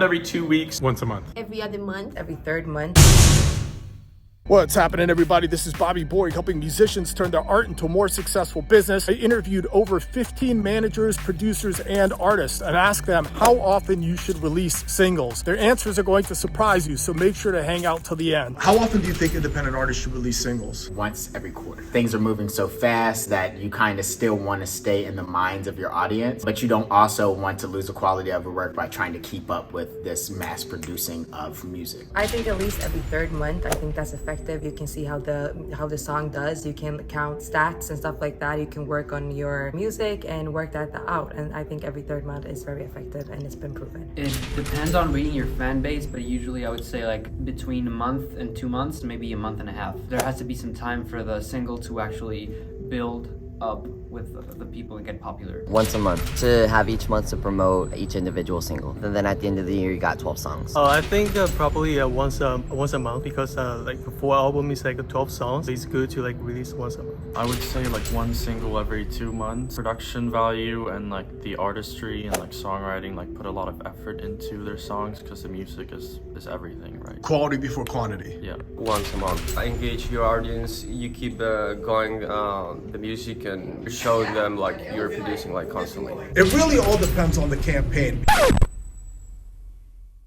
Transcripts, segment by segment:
Every 2 weeks. Once a month. Every other month. Every third month. What's happening, everybody? This is Bobby Borg, helping musicians turn their art into a more successful business. I interviewed over 15 managers, producers, and artists and asked them how often you should release singles. Their answers are going to surprise you, so make sure to hang out till the end. How often do you think independent artists should release singles? Once every quarter. Things are moving so fast that you kind of still want to stay in the minds of your audience, but you don't also want to lose the quality of your work by trying to keep up with this mass producing of music. I think at least every third month. I think that's effective. You can see how the song does. You can count stats and stuff like that. You can work on your music and work that out. And I think every third month is very effective, and it's been proven. It depends on reading your fan base, but usually I would say like between a month and 2 months, maybe a month and a half. There has to be some time for the single to actually build up with the people and get popular. Once a month, to have each month to promote each individual single, and then at the end of the year you got 12 songs. I think probably once a month, because like the full album is like 12 songs. It's good to like release once a month. I would say like one single every 2 months. Production value and like the artistry and like songwriting, like put a lot of effort into their songs because the music is everything, right? Quality before quantity. Yeah. Once a month. Engage your audience. You keep going the music and showing them like you're producing like constantly. It really all depends on the campaign.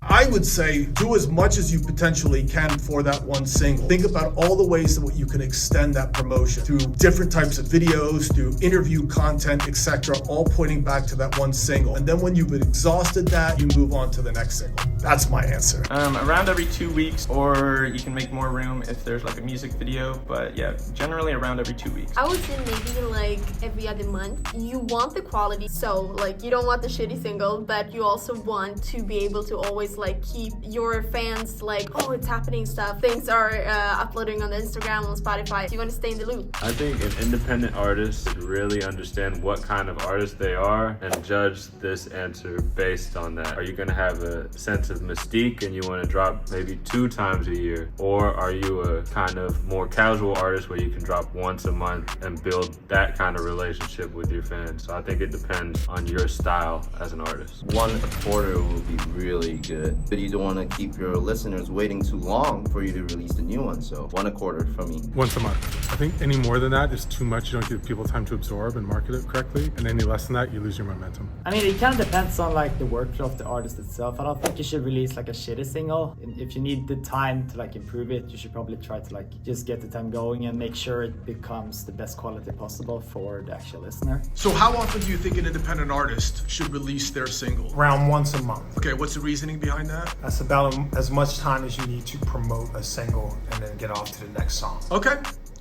I would say do as much as you potentially can for that one single. Think about all the ways that you can extend that promotion through different types of videos, through interview content, etc., all pointing back to that one single. And then when you've exhausted that, you move on to the next single. That's my answer. Around every 2 weeks, or you can make more room if there's like a music video, but yeah, generally around every 2 weeks. I would say maybe like every other month. You want the quality, so like you don't want the shitty single, but you also want to be able to always like keep your fans like, oh, it's happening stuff. Things are uploading on the Instagram, on Spotify. You want to stay in the loop. I think an independent artist should really understand what kind of artist they are and judge this answer based on that. Are you going to have a sense of mystique and you want to drop maybe 2 times a year? Or are you a kind of more casual artist where you can drop once a month and build that kind of relationship with your fans? So I think it depends on your style as an artist. One a quarter will be really good, but you don't want to keep your listeners waiting too long for you to release the new one. So 1 a quarter from me. Once a month. I think any more than that is too much. You don't give people time to absorb and market it correctly. And any less than that, you lose your momentum. I mean, it kind of depends on like the workflow of the artist itself. I don't think you should release like a shitty single. If you need the time to like improve it, you should probably try to like just get the time going and make sure it becomes the best quality possible for the actual listener. So how often do you think an independent artist should release their single? Around once a month. Okay, what's the reasoning behind that? That's about as much time as you need to promote a single and then get off to the next song. Okay.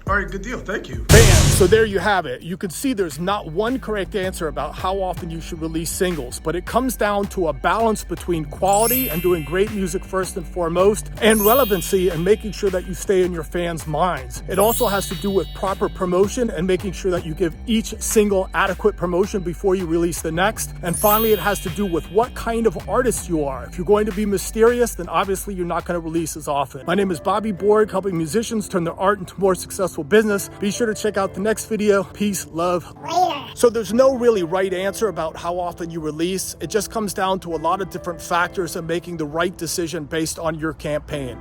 All right, good deal. Thank you. Bam! So there you have it. You can see there's not one correct answer about how often you should release singles, but it comes down to a balance between quality and doing great music first and foremost, and relevancy and making sure that you stay in your fans' minds. It also has to do with proper promotion and making sure that you give each single adequate promotion before you release the next. And finally, it has to do with what kind of artist you are. If you're going to be mysterious, then obviously you're not going to release as often. My name is Bobby Borg, helping musicians turn their art into more successful business. Be sure to check out the next video. Peace, love, later. So there's no really right answer about how often you release. It just comes down to a lot of different factors and making the right decision based on your campaign.